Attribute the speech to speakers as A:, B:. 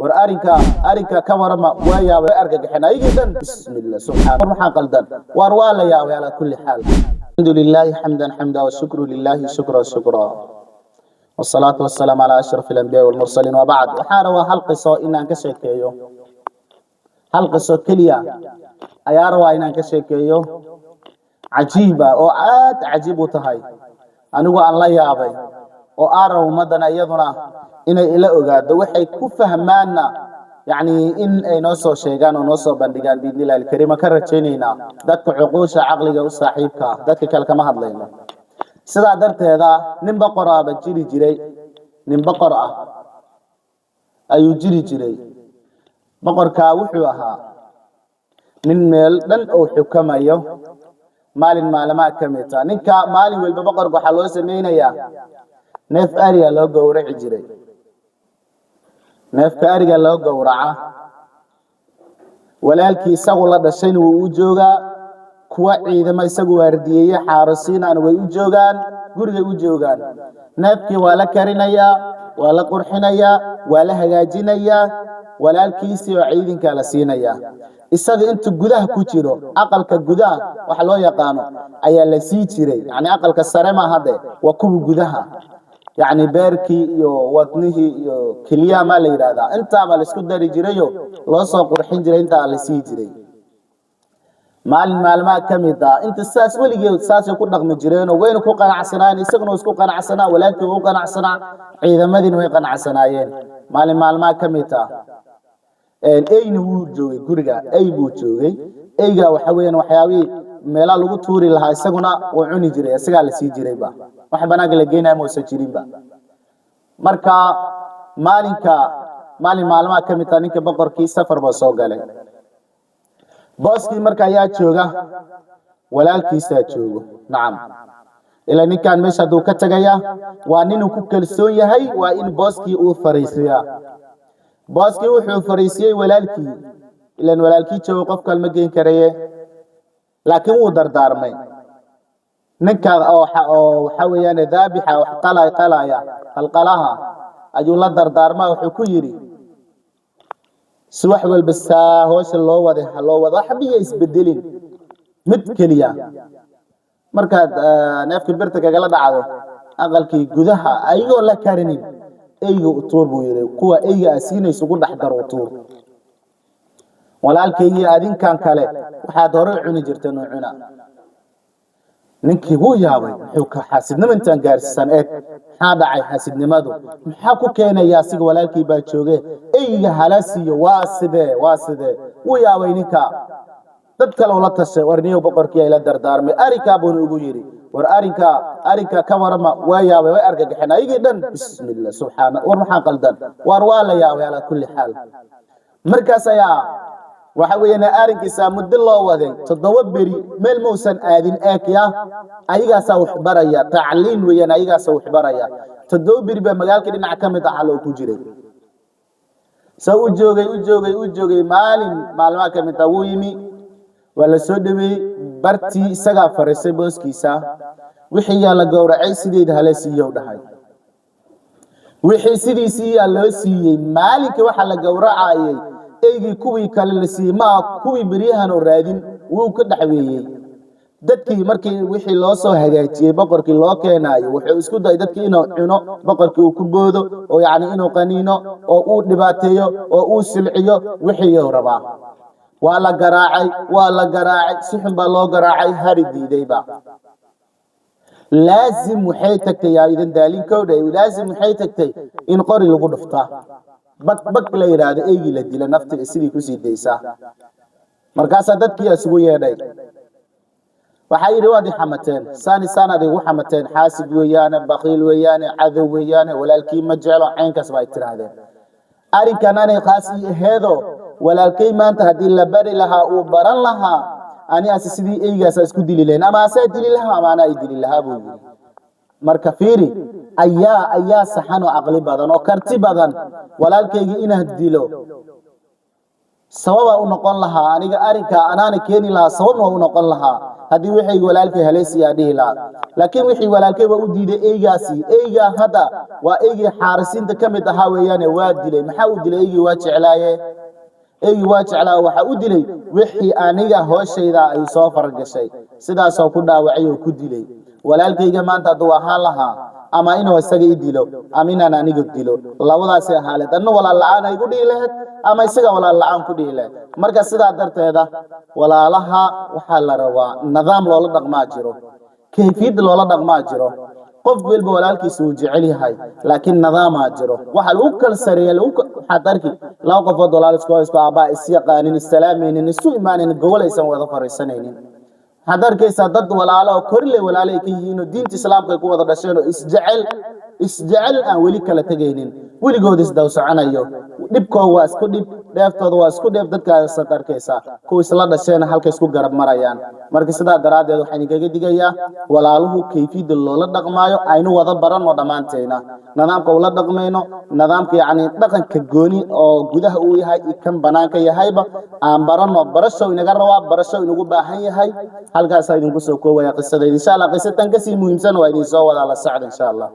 A: أريكا كورما ويا وأرجع حنا يجدا بسم الله سبحانه ما قلدن واروالا يا على كل حال الحمد لله حمدا والشكر لله شكرا والصلاة والسلام على أشرف الأنبياء والمرسلين وبعد وحاروا حلقة إن كشكيو حلقة كليا أياروا إن كشكيو عجيبة أو عاد عجيب تهاي أنا الله يا أبي وأرى مدنا يضنا إن إلى أجاد وحي كفهمنا يعني إن نصو شيئان ونصو بندقان بإذن الله الكريم كرتشينينا ذاك عقوش عقلك وصاحبك ذاك كالكما هدلينا سدا درت هذا نبقرة بجري جري نبقرة أيو جري بقر كاوحوها من ميل لن أو حكما يو مال ما كميتا نكا مالي والبقر بحلو سمينا يا نف أريا لو جورع جري نف أريا لو جورعه ولكن سقول هذا الشيء ووجوجا كوا إذا ما يسقوا وردية حارسين عن ويوجوجان جرج ويوجوجان نفك ولا كرنايا ولا قرحنايا ولا هجاجينايا ولا الكيس وعيدين كالسينايا السد أنت جذاه كتيرو أقل كجذاه وحلو يقانو أي اللي تري يعني أقل كسرما هذا وكم جذاه يعني باركي يو وطنه يو كليا ما لي هذا أنت عمل سكدر جريو لا ساقر حنجر أنت على جري مال ما كميدا أنت الساس ولي الساس يكون رقم جرينا وين يكون قناع سنان يسقنا ويسقون قناع سنان ولكن هو قناع سنان إذا ما دين ويقناع سنايين مال ما كميدا أين هو جوي كورجا أي بوجوي أيجا وحوينا وحياوي ملا لغو توري لها يسقنا وعني جري يسقى لسي جري با وحبنا قل جينا موسجرين با مركا مال ما كميدا نك بقر كي سفر بسوق عليه بوسكي مركا يا جوجا walaalkiisa joogo nacam ila ninkan meesha duu ka tagaya waa nin ku kalsoon yahay waa in booski uu fariisiya booski wuxuu fariisiyay walaalkii ilan walaalkii joogo qof kale ma geen karaye laakiin uu dardaarmay ninka oo waxa weeyaan daabixa wax qalaya qalqalaha ayuu la dardaarmay wuxuu ku yiri suwax walba hoosh loo wada xabiye isbedelin mid kaliya markaad neefka birta kaga la dhacdo aqalkii gudaha ayagoo la karinin aygu tuur buu yiri kuwa ayga asiinayso ugu dhaxdar tuur walaalkii adinkan kale waxaad hore cuni jirteen oo cuna ninkii wuu yaabay wuxuu ka xasidnimo intaan gaarsiisan maxaa dhacay xasidnimadu maxaa ku keenaya asiga walaalkii baa jooge ayga halasiyo waa sidee wuu yaabay ninka dad kale oo la tashay warniyo boqorkii ay la dardaarmay arika buu ugu yiri war arika ka warama waa yaabay way argagaxeen ayagii dhan bismillah subhana war maxaa qaldan war waa la yaabay ala kulli xaal markaas ayaa waxa weeyana arinkiisa muddo loo waday 7 beri meel muusan aadin aakiya ayaga wax baraya tacliin weeyana ayaga wax baraya 7 beri ba magaalka dhinaca kamid ah loo ku jiray soo joogay maalmaha kamid ah wuu yimi wala soo dhawey barti isaga farisay booskiisa wixii la gowracay sideed halasiyo dhahay wixii sidiisii loo siiyay maalinka waxa la gowracayay eegi kuwii kale la siima kuwii bariyahan oo raadin wuu ka dhaxweeyay dadkii markii wixii loo soo hagaajiyay boqorkii loo keenayo wuxuu isku day dadkii inuu cuno boqorkii uu ku boodo oo yaani inuu qaniino oo uu dhibaateeyo oo uu silciyo wixii uu rabaa ولا قراعي سحن بالله قراعي هرديديبا لازم محيتك يا إذا دالين كودا لازم محيتك إن قري لو قدفتا بك لا يراده ايغي لا ديلا نفط سيدي كسي ديسا markaas dadkii isugu yeedhay waxay riwaadi xamateen saanadi u xamateen xaasib weeyaan baqiil weeyaan cadow weeyaan walaalkii ma jeclo caynkaas bay tiraadeen arinkan aanay qaasi heedo walaalkay maanta hadii la bari lahaa uu baran lahaa ani sidii eeygaas isku dili leen ama dili lahaa ama ana dili lahaa buu marka fiiri ayaa saxan oo aqli badan oo karti badan walaalkayga inaa dilo sababa u noqon lahaa aniga arinka anaana keeni lahaa sababna u noqon lahaa hadii wixii walaalkay haleesiya dhihi lahaa laakiin wixii walaalkay waa u diiday eeyga hada waa eeygi xaarisinta kamid ahaa weeyaan waa dilay maxaa u dilay eeygi waa jeclaaye eeygi waa jeclaa waxa u dilay wixii aniga hooshayda ay soo fargashay sidaas oo ku dhaawacay oo ku dilay walaalkayga maanta duu ahaan lahaa ama inuu isaga i dilo ama inaan aniga dilo labadaas ay xaalad anna walaal la'aan ay ku dhihi lahayd ama isaga walaal la'aan ku dhihi lahayd marka sidaa darteeda walaalaha waxa la rabaa nidaam loola dhaqmaa jiro kayfiyad loola dhaqmaa jiro qof walba walaalkiisa uu jecel yahay laakiin nidaama jiro waxa lagu kala sareeyay lagu xadarki laba qof oo walaal isku aabaa is yaqaanin islaameen isu imaanin gobolaysan wada fariisanaynin hadarkaysa dad walaalo korle walaalay ka yihiin diinta islaamka ku wada dhasheen oo isjecel aan wali kala tagaynin waligood is daw soconayo dibkooda waa isku dib dheeftooda waa isku dheef dadkaas arkaysa ku isla dhasheen halka isku garab marayaan marka sidaa daraadeed waxaan kaga digayaa walaaluhu kayfiyada loola dhaqmaayo aynu wada baranno dhamaanteena nidaamka ula dhaqmayno nidaamka yaani dhaqanka gooni oo gudaha uu yahay kan banaanka yahayba aan baranno barasho inaga rabaa barasho inagu baahan yahay halkaas idinku soo koobaya qisada insha Allah qisadan ka sii muhiimsan waa idin soo wada la socdo insha Allah